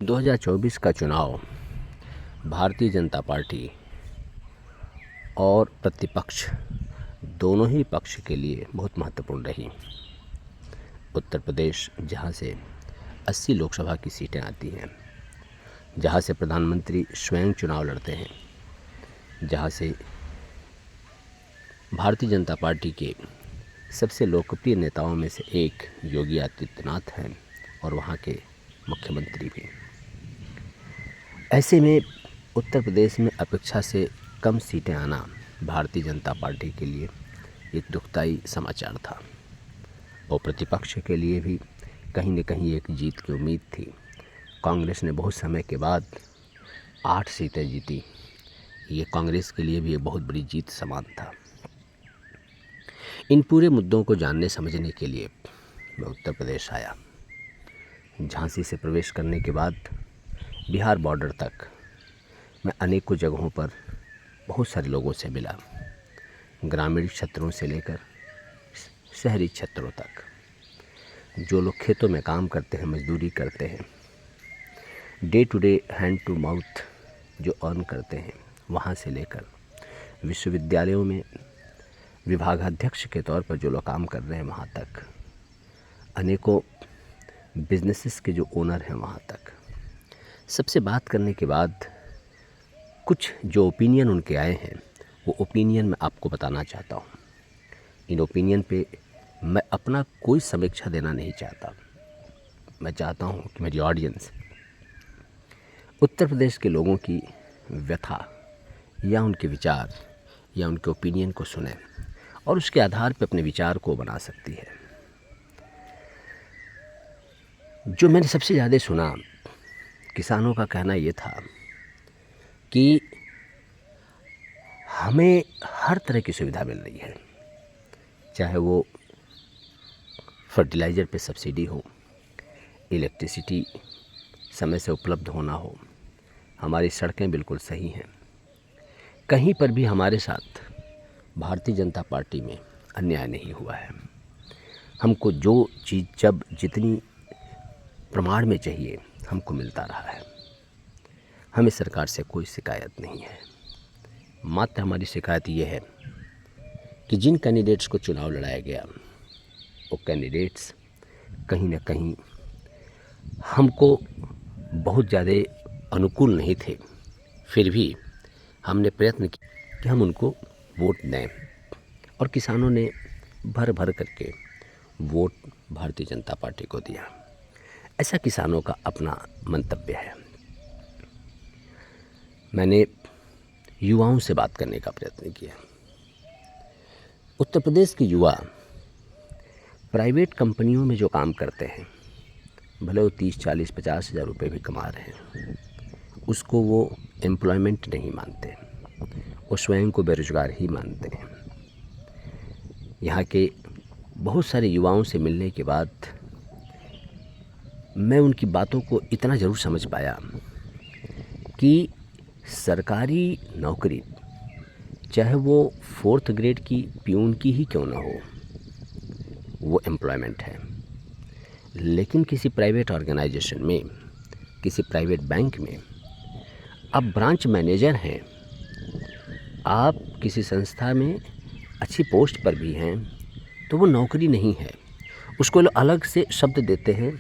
2024 का चुनाव भारतीय जनता पार्टी और प्रतिपक्ष दोनों ही पक्ष के लिए बहुत महत्वपूर्ण रही। उत्तर प्रदेश, जहां से 80 लोकसभा की सीटें आती हैं, जहां से प्रधानमंत्री स्वयं चुनाव लड़ते हैं, जहां से भारतीय जनता पार्टी के सबसे लोकप्रिय नेताओं में से एक योगी आदित्यनाथ हैं और वहां के मुख्यमंत्री भी। ऐसे में उत्तर प्रदेश में अपेक्षा से कम सीटें आना भारतीय जनता पार्टी के लिए एक दुखदाई समाचार था और प्रतिपक्ष के लिए भी कहीं न कहीं एक जीत की उम्मीद थी। कांग्रेस ने बहुत समय के बाद 8 सीटें जीती। ये कांग्रेस के लिए भी एक बहुत बड़ी जीत समान था। इन पूरे मुद्दों को जानने समझने के लिए मैं उत्तर प्रदेश आया। झांसी से प्रवेश करने के बाद बिहार बॉर्डर तक मैं अनेकों जगहों पर बहुत सारे लोगों से मिला, ग्रामीण क्षेत्रों से लेकर शहरी क्षेत्रों तक। जो लोग खेतों में काम करते हैं, मजदूरी करते हैं, day to day hand to mouth जो अर्न करते हैं, वहाँ से लेकर विश्वविद्यालयों में विभागाध्यक्ष के तौर पर जो लोग काम कर रहे हैं वहाँ तक, अनेकों बिजनेसेस के जो ओनर हैं वहाँ तक। सबसे बात करने के बाद कुछ जो ओपिनियन उनके आए हैं, वो ओपिनियन मैं आपको बताना चाहता हूँ। इन ओपिनियन पे मैं अपना कोई समीक्षा देना नहीं चाहता। मैं चाहता हूँ कि मेरी ऑडियंस उत्तर प्रदेश के लोगों की व्यथा या उनके विचार या उनके ओपिनियन को सुने और उसके आधार पर अपने विचार को बना सकती है। जो मैंने सबसे ज़्यादा सुना, किसानों का कहना ये था कि हमें हर तरह की सुविधा मिल रही है, चाहे वो फर्टिलाइज़र पे सब्सिडी हो, इलेक्ट्रिसिटी समय से उपलब्ध होना हो, हमारी सड़कें बिल्कुल सही हैं। कहीं पर भी हमारे साथ भारतीय जनता पार्टी में अन्याय नहीं हुआ है। हमको जो चीज़ जब जितनी प्रमाण में चाहिए हमको मिलता रहा है। हमें सरकार से कोई शिकायत नहीं है। मात्र हमारी शिकायत ये है कि जिन कैंडिडेट्स को चुनाव लड़ाया गया, वो कैंडिडेट्स कहीं ना कहीं हमको बहुत ज़्यादा अनुकूल नहीं थे। फिर भी हमने प्रयत्न किया कि हम उनको वोट दें और किसानों ने भर भर करके वोट भारतीय जनता पार्टी को दिया। ऐसा किसानों का अपना मंतव्य है। मैंने युवाओं से बात करने का प्रयत्न किया। उत्तर प्रदेश के युवा प्राइवेट कंपनियों में जो काम करते हैं, भले वो 30, 40, 50 हज़ार रुपये भी कमा रहे हैं, उसको वो एम्प्लॉयमेंट नहीं मानते, वो स्वयं को बेरोजगार ही मानते हैं। यहाँ के बहुत सारे युवाओं से मिलने के बाद मैं उनकी बातों को इतना ज़रूर समझ पाया कि सरकारी नौकरी, चाहे वो 4th ग्रेड की प्यून की ही क्यों ना हो, वो एम्प्लॉयमेंट है। लेकिन किसी प्राइवेट ऑर्गेनाइजेशन में, किसी प्राइवेट बैंक में आप ब्रांच मैनेजर हैं, आप किसी संस्था में अच्छी पोस्ट पर भी हैं, तो वो नौकरी नहीं है। उसको अलग से शब्द देते हैं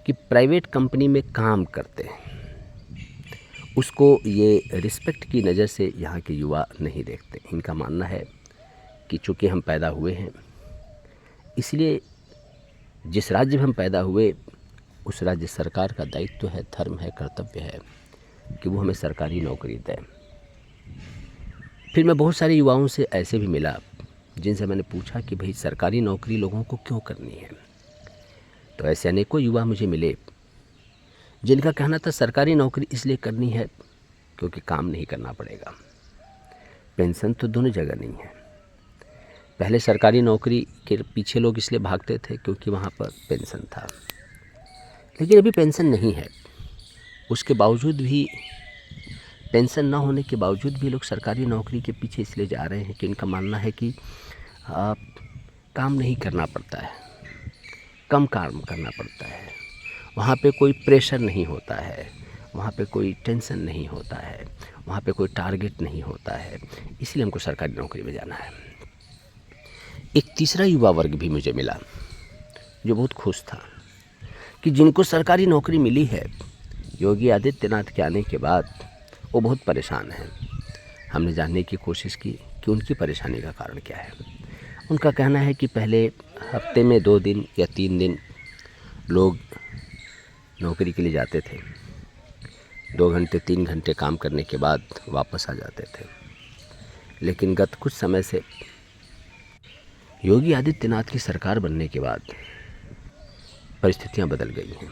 कि प्राइवेट कंपनी में काम करते हैं। उसको ये रिस्पेक्ट की नज़र से यहाँ के युवा नहीं देखते। इनका मानना है कि चूँकि हम पैदा हुए हैं, इसलिए जिस राज्य में हम पैदा हुए उस राज्य सरकार का दायित्व है, धर्म है, कर्तव्य है कि वो हमें सरकारी नौकरी दें। फिर मैं बहुत सारे युवाओं से ऐसे भी मिला जिनसे मैंने पूछा कि भाई सरकारी नौकरी लोगों को क्यों करनी है। तो ऐसे अनेकों युवा मुझे मिले जिनका कहना था सरकारी नौकरी इसलिए करनी है क्योंकि काम नहीं करना पड़ेगा। पेंशन तो दोनों जगह नहीं है। पहले सरकारी नौकरी के पीछे लोग इसलिए भागते थे क्योंकि वहाँ पर पेंशन था, लेकिन अभी पेंशन नहीं है। उसके बावजूद भी, पेंशन ना होने के बावजूद भी लोग सरकारी नौकरी के पीछे इसलिए जा रहे हैं कि इनका मानना है कि काम नहीं करना पड़ता है, कम काम करना पड़ता है, वहाँ पे कोई प्रेशर नहीं होता है, वहाँ पे कोई टेंशन नहीं होता है, वहाँ पे कोई टारगेट नहीं होता है, इसलिए हमको सरकारी नौकरी में जाना है। एक तीसरा युवा वर्ग भी मुझे मिला जो बहुत खुश था कि जिनको सरकारी नौकरी मिली है, योगी आदित्यनाथ के आने के बाद वो बहुत परेशान हैं। हमने जानने की कोशिश की कि उनकी परेशानी का कारण क्या है। उनका कहना है कि पहले हफ्ते में 2 दिन या 3 दिन लोग नौकरी के लिए जाते थे, 2 घंटे 3 घंटे काम करने के बाद वापस आ जाते थे। लेकिन गत कुछ समय से योगी आदित्यनाथ की सरकार बनने के बाद परिस्थितियां बदल गई हैं।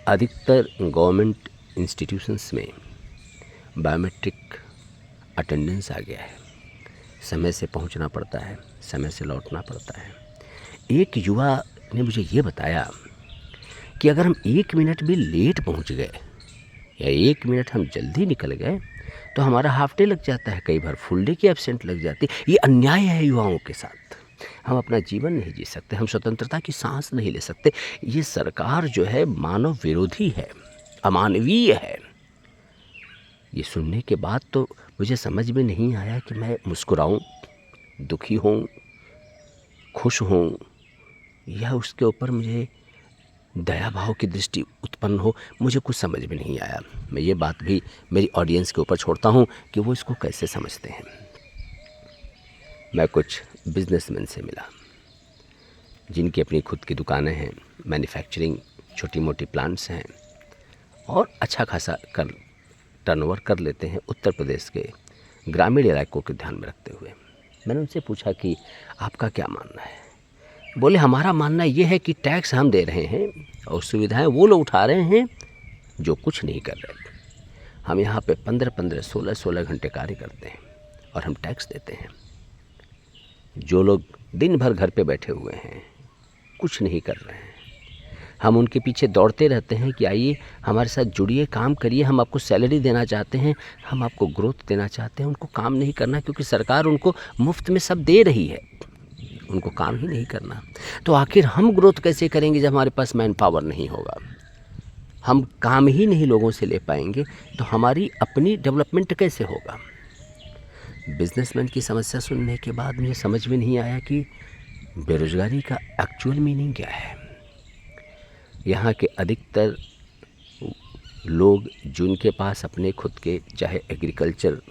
अधिकतर गवर्नमेंट इंस्टीट्यूशंस में बायोमेट्रिक अटेंडेंस आ गया है, समय से पहुंचना पड़ता है, समय से लौटना पड़ता है। एक युवा ने मुझे ये बताया कि अगर हम 1 मिनट भी लेट पहुंच गए या 1 मिनट हम जल्दी निकल गए तो हमारा हाफ डे लग जाता है, कई बार फुल डे की एब्सेंट लग जाती है। ये अन्याय है युवाओं के साथ। हम अपना जीवन नहीं जी सकते, हम स्वतंत्रता की सांस नहीं ले सकते। ये सरकार जो है मानव विरोधी है, अमानवीय है। ये सुनने के बाद तो मुझे समझ में नहीं आया कि मैं मुस्कुराऊं, दुखी हूं, खुश हूं, या उसके ऊपर मुझे दया भाव की दृष्टि उत्पन्न हो। मुझे कुछ समझ में नहीं आया। मैं ये बात भी मेरी ऑडियंस के ऊपर छोड़ता हूँ कि वो इसको कैसे समझते हैं। मैं कुछ बिजनेसमैन से मिला जिनकी अपनी खुद की दुकानें हैं, मैन्युफैक्चरिंग, छोटी मोटी प्लांट्स हैं और अच्छा खासा टर्नओवर कर लेते हैं उत्तर प्रदेश के ग्रामीण इलाकों के ध्यान में रखते हुए। मैंने उनसे पूछा कि आपका क्या मानना है। बोले हमारा मानना ये है कि टैक्स हम दे रहे हैं और सुविधाएं वो लोग उठा रहे हैं जो कुछ नहीं कर रहे। हम यहाँ पे 15-15, 16-16 घंटे कार्य करते हैं और हम टैक्स देते हैं। जो लोग दिन भर घर पे बैठे हुए हैं, कुछ नहीं कर रहे हैं, हम उनके पीछे दौड़ते रहते हैं कि आइए हमारे साथ जुड़िए, काम करिए, हम आपको सैलरी देना चाहते हैं, हम आपको ग्रोथ देना चाहते हैं। उनको काम नहीं करना क्योंकि सरकार उनको मुफ्त में सब दे रही है, उनको काम ही नहीं करना। तो आखिर हम ग्रोथ कैसे करेंगे जब हमारे पास मैन पावर नहीं होगा? हम काम ही नहीं लोगों से ले पाएंगे तो हमारी अपनी डेवलपमेंट कैसे होगा? बिजनेसमैन की समस्या सुनने के बाद मुझे समझ में नहीं आया कि बेरोजगारी का एक्चुअल मीनिंग क्या है। यहाँ के अधिकतर लोग जिनके पास अपने खुद के चाहे एग्रीकल्चर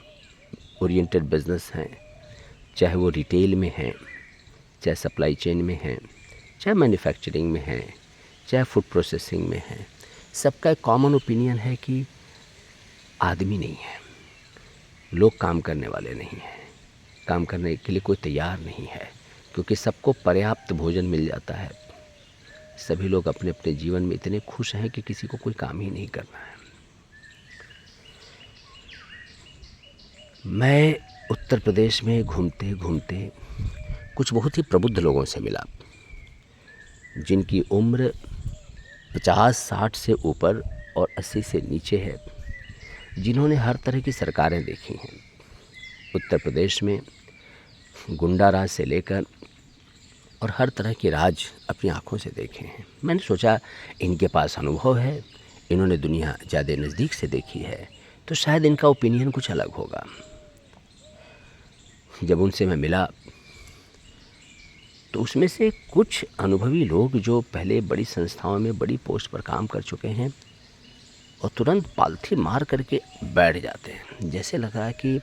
ओरिएंटेड बिजनेस हैं, चाहे वो रिटेल में हैं, चाहे सप्लाई चेन में हैं, चाहे मैन्युफैक्चरिंग में हैं, चाहे फूड प्रोसेसिंग में हैं, सबका एक कॉमन ओपिनियन है कि आदमी नहीं है, लोग काम करने वाले नहीं हैं, काम करने के लिए कोई तैयार नहीं है क्योंकि सबको पर्याप्त भोजन मिल जाता है। सभी लोग अपने अपने जीवन में इतने खुश हैं कि किसी को कोई काम ही नहीं करना है। मैं उत्तर प्रदेश में घूमते घूमते कुछ बहुत ही प्रबुद्ध लोगों से मिला जिनकी उम्र 50-60 से ऊपर और 80 से नीचे है, जिन्होंने हर तरह की सरकारें देखी हैं। उत्तर प्रदेश में गुंडा राज से लेकर और हर तरह के राज अपनी आँखों से देखे हैं। मैंने सोचा इनके पास अनुभव है, इन्होंने दुनिया ज़्यादा नज़दीक से देखी है, तो शायद इनका ओपिनियन कुछ अलग होगा। जब उनसे मैं मिला तो उसमें से कुछ अनुभवी लोग जो पहले बड़ी संस्थाओं में बड़ी पोस्ट पर काम कर चुके हैं और तुरंत पालथी मार करके बैठ जाते हैं, जैसे लगा है कि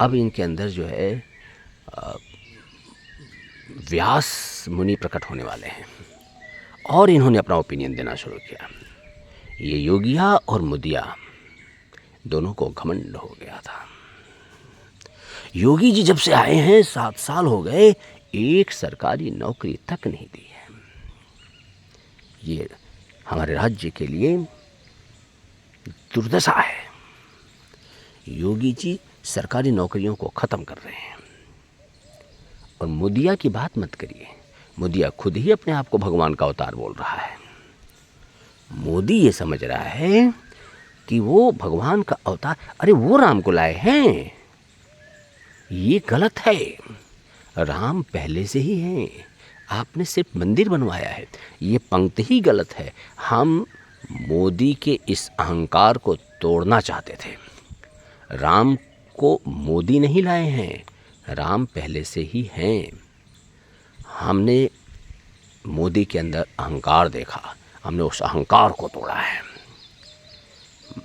अब इनके अंदर जो है व्यास मुनि प्रकट होने वाले हैं और इन्होंने अपना ओपिनियन देना शुरू किया। ये योगिया और मुदिया दोनों को घमंड हो गया था। योगी जी जब से आए हैं 7 साल हो गए, एक सरकारी नौकरी तक नहीं दी है। ये हमारे राज्य के लिए दुर्दशा है। योगी जी सरकारी नौकरियों को ख़त्म कर रहे हैं। और मुदिया की बात मत करिए, मुदिया खुद ही अपने आप को भगवान का अवतार बोल रहा है। मोदी ये समझ रहा है कि वो भगवान का अवतार, अरे वो राम को लाए हैं, ये गलत है। राम पहले से ही हैं, आपने सिर्फ मंदिर बनवाया है, ये पंक्ति ही गलत है। हम मोदी के इस अहंकार को तोड़ना चाहते थे। राम को मोदी नहीं लाए हैं, राम पहले से ही हैं। हमने मोदी के अंदर अहंकार देखा, हमने उस अहंकार को तोड़ा है।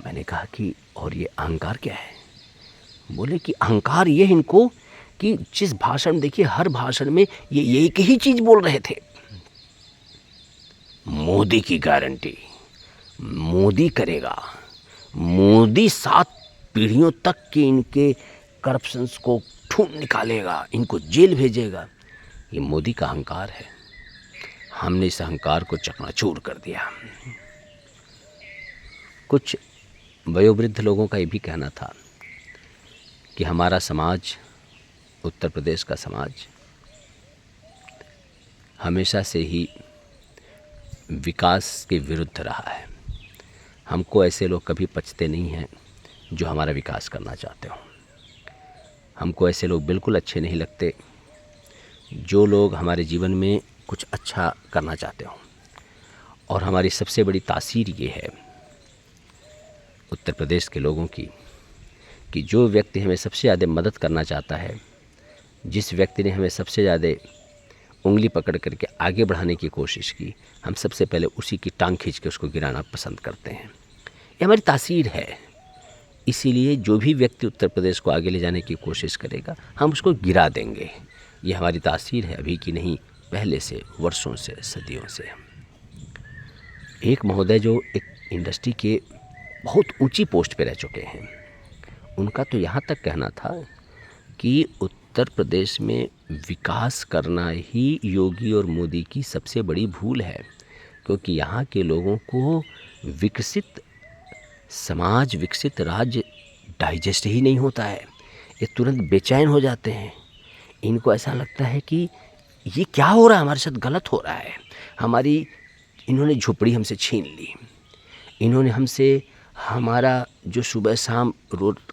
मैंने कहा कि और ये अहंकार क्या है? बोले कि अहंकार ये इनको कि जिस भाषण, देखिए हर भाषण में ये एक ही चीज़ बोल रहे थे, मोदी की गारंटी, मोदी करेगा, मोदी 7 पीढ़ियों तक के इनके करप्शंस को ढूंढ निकालेगा, इनको जेल भेजेगा। ये मोदी का अहंकार है। हमने इस अहंकार को चकनाचूर कर दिया। कुछ वयोवृद्ध लोगों का ये भी कहना था कि हमारा समाज, उत्तर प्रदेश का समाज, हमेशा से ही विकास के विरुद्ध रहा है। हमको ऐसे लोग कभी पचते नहीं हैं जो हमारा विकास करना चाहते हो। हमको ऐसे लोग बिल्कुल अच्छे नहीं लगते जो लोग हमारे जीवन में कुछ अच्छा करना चाहते हो। और हमारी सबसे बड़ी तासीर ये है उत्तर प्रदेश के लोगों की कि जो व्यक्ति हमें सबसे ज़्यादा मदद करना चाहता है, जिस व्यक्ति ने हमें सबसे ज़्यादा उंगली पकड़ करके आगे बढ़ाने की कोशिश की, हम सबसे पहले उसी की टांग खींच के उसको गिराना पसंद करते हैं। ये हमारी तासीर है। इसीलिए जो भी व्यक्ति उत्तर प्रदेश को आगे ले जाने की कोशिश करेगा, हम उसको गिरा देंगे। ये हमारी तासीर है, अभी की नहीं, पहले से, वर्षों से, सदियों से। एक महोदय जो एक इंडस्ट्री के बहुत ऊंची पोस्ट पे रह चुके हैं, उनका तो यहाँ तक कहना था कि उत्तर प्रदेश में विकास करना ही योगी और मोदी की सबसे बड़ी भूल है, क्योंकि यहाँ के लोगों को विकसित समाज, विकसित राज्य डाइजेस्ट ही नहीं होता है। ये तुरंत बेचैन हो जाते हैं। इनको ऐसा लगता है कि ये क्या हो रहा है, हमारे साथ गलत हो रहा है। इन्होंने झोपड़ी हमसे छीन ली, इन्होंने हमसे हमारा जो सुबह शाम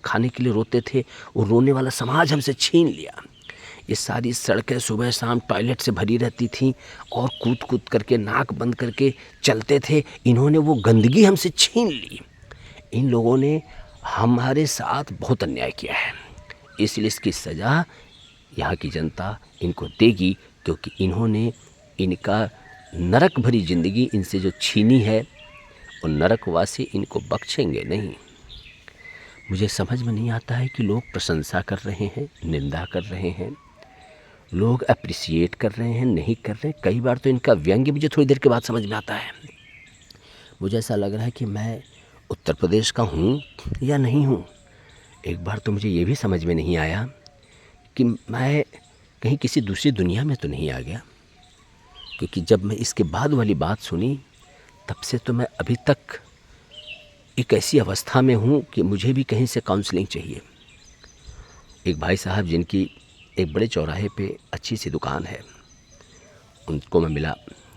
खाने के लिए रोते थे, वो रोने वाला समाज हमसे छीन लिया। ये सारी सड़कें सुबह शाम टॉयलेट से भरी रहती थीं और कूद कूद करके नाक बंद करके चलते थे, इन्होंने वो गंदगी हमसे छीन ली। इन लोगों ने हमारे साथ बहुत अन्याय किया है, इसलिए इसकी सज़ा यहाँ की जनता इनको देगी, क्योंकि इन्होंने इनका नरक भरी ज़िंदगी इनसे जो छीनी है, और नरकवासी इनको बख्शेंगे नहीं। मुझे समझ में नहीं आता है कि लोग प्रशंसा कर रहे हैं, निंदा कर रहे हैं, लोग अप्रिसिएट कर रहे हैं, नहीं कर रहे। कई बार तो इनका व्यंग्य मुझे थोड़ी देर के बाद समझ में आता है। मुझे ऐसा लग रहा है कि मैं उत्तर प्रदेश का हूँ या नहीं हूँ। एक बार तो मुझे ये भी समझ में नहीं आया कि मैं कहीं किसी दूसरी दुनिया में तो नहीं आ गया, क्योंकि जब मैं इसके बाद वाली बात सुनी, तब से तो मैं अभी तक एक ऐसी अवस्था में हूँ कि मुझे भी कहीं से काउंसलिंग चाहिए। एक भाई साहब जिनकी एक बड़े चौराहे पे अच्छी सी दुकान है, उनको मैं मिला।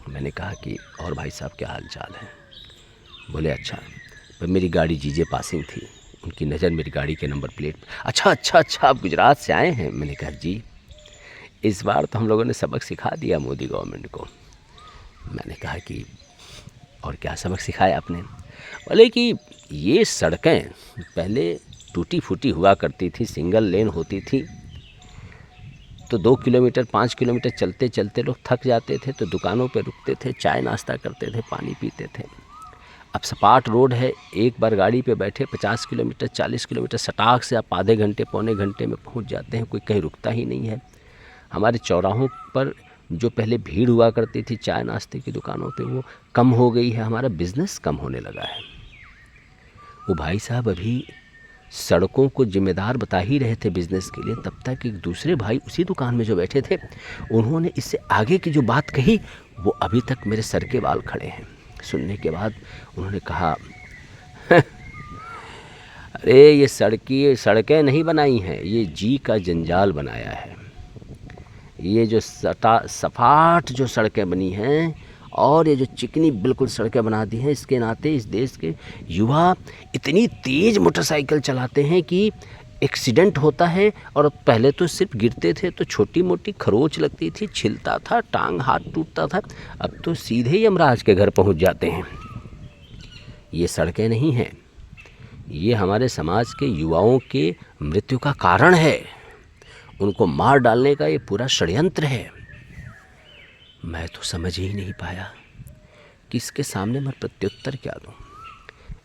मैंने कहा कि और भाई साहब क्या हाल चाल है? बोले अच्छा। पर मेरी गाड़ी जीजे पासिंग थी, उनकी नज़र मेरी गाड़ी के नंबर प्लेट। अच्छा आप गुजरात से आए हैं? मैंने कहा जी। इस बार तो हम लोगों ने सबक सिखा दिया मोदी गवर्नमेंट को। मैंने कहा कि और क्या सबक सिखाया आपने? बोले कि ये सड़कें पहले टूटी फूटी हुआ करती थी, सिंगल लेन होती थी, तो 2 किलोमीटर 5 किलोमीटर चलते चलते लोग थक जाते थे, तो दुकानों पे रुकते थे, चाय नाश्ता करते थे, पानी पीते थे। अब सपाट रोड है, एक बार गाड़ी पे बैठे 50 किलोमीटर 40 किलोमीटर सटाक से आप आधे घंटे पौने घंटे में पहुंच जाते हैं, कोई कहीं रुकता ही नहीं है। हमारे चौराहों पर जो पहले भीड़ हुआ करती थी चाय नाश्ते की दुकानों पे, वो कम हो गई है, हमारा बिज़नेस कम होने लगा है। वो भाई साहब अभी सड़कों को जिम्मेदार बता ही रहे थे बिज़नेस के लिए, तब तक एक दूसरे भाई उसी दुकान में जो बैठे थे, उन्होंने इससे आगे की जो बात कही, वो अभी तक मेरे सर के बाल खड़े हैं। सुनने के बाद उन्होंने कहा अरे ये सड़कें नहीं बनाई हैं, ये जी का जंजाल बनाया है। ये जो सपाट जो सड़कें बनी हैं और ये जो चिकनी बिल्कुल सड़कें बना दी हैं, इसके नाते इस देश के युवा इतनी तेज़ मोटरसाइकिल चलाते हैं कि एक्सीडेंट होता है। और पहले तो सिर्फ गिरते थे तो छोटी मोटी खरोच लगती थी, छिलता था, टांग हाथ टूटता था, अब तो सीधे ही यमराज के घर पहुंच जाते हैं। ये सड़कें नहीं हैं, ये हमारे समाज के युवाओं के मृत्यु का कारण है। उनको मार डालने का ये पूरा षड्यंत्र है। मैं तो समझ ही नहीं पाया कि इसके सामने मैं प्रत्युत्तर क्या दूं।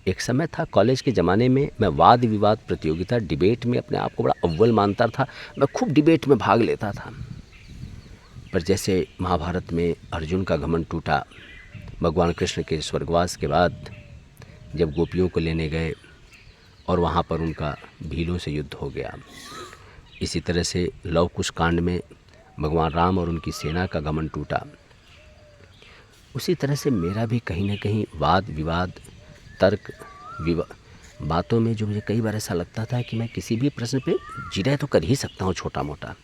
एक समय था कॉलेज के ज़माने में, मैं वाद विवाद प्रतियोगिता डिबेट में अपने आप को बड़ा अव्वल मानता था। मैं खूब डिबेट में भाग लेता था। पर जैसे महाभारत में अर्जुन का घमंड टूटा, भगवान कृष्ण के स्वर्गवास के बाद जब गोपियों को लेने गए और वहाँ पर उनका भीलों से युद्ध हो गया, इसी तरह से लव कुश कांड में भगवान राम और उनकी सेना का घमंड टूटा। उसी तरह से मेरा भी कहीं न कहीं वाद विवाद तर्क बातों में जो मुझे कई बार ऐसा लगता था कि मैं किसी भी प्रश्न पे जिरह तो कर ही सकता हूँ छोटा मोटा,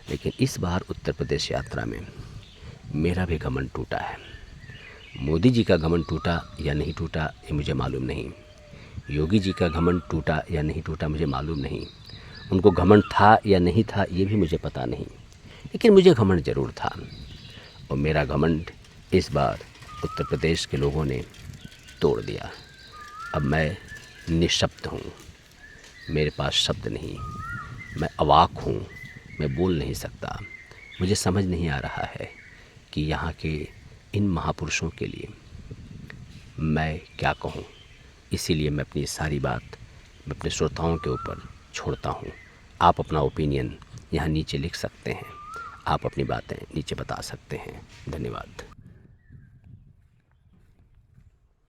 लेकिन इस बार उत्तर प्रदेश यात्रा में मेरा भी घमंड टूटा है। मोदी जी का घमंड टूटा या नहीं टूटा ये मुझे मालूम नहीं, योगी जी का घमंड टूटा या नहीं टूटा मुझे मालूम नहीं, उनको घमंड था या नहीं था ये भी मुझे पता नहीं, लेकिन मुझे घमंड ज़रूर था। और मेरा घमंड इस बार उत्तर प्रदेश के लोगों ने तोड़ दिया। अब मैं निशब्द हूँ, मेरे पास शब्द नहीं, मैं अवाक हूँ, मैं बोल नहीं सकता। मुझे समझ नहीं आ रहा है कि यहाँ के इन महापुरुषों के लिए मैं क्या कहूँ। इसीलिए मैं अपनी सारी बात मैं अपने श्रोताओं के ऊपर छोड़ता हूँ। आप अपना ओपिनियन यहाँ नीचे लिख सकते हैं, आप अपनी बातें नीचे बता सकते हैं। धन्यवाद।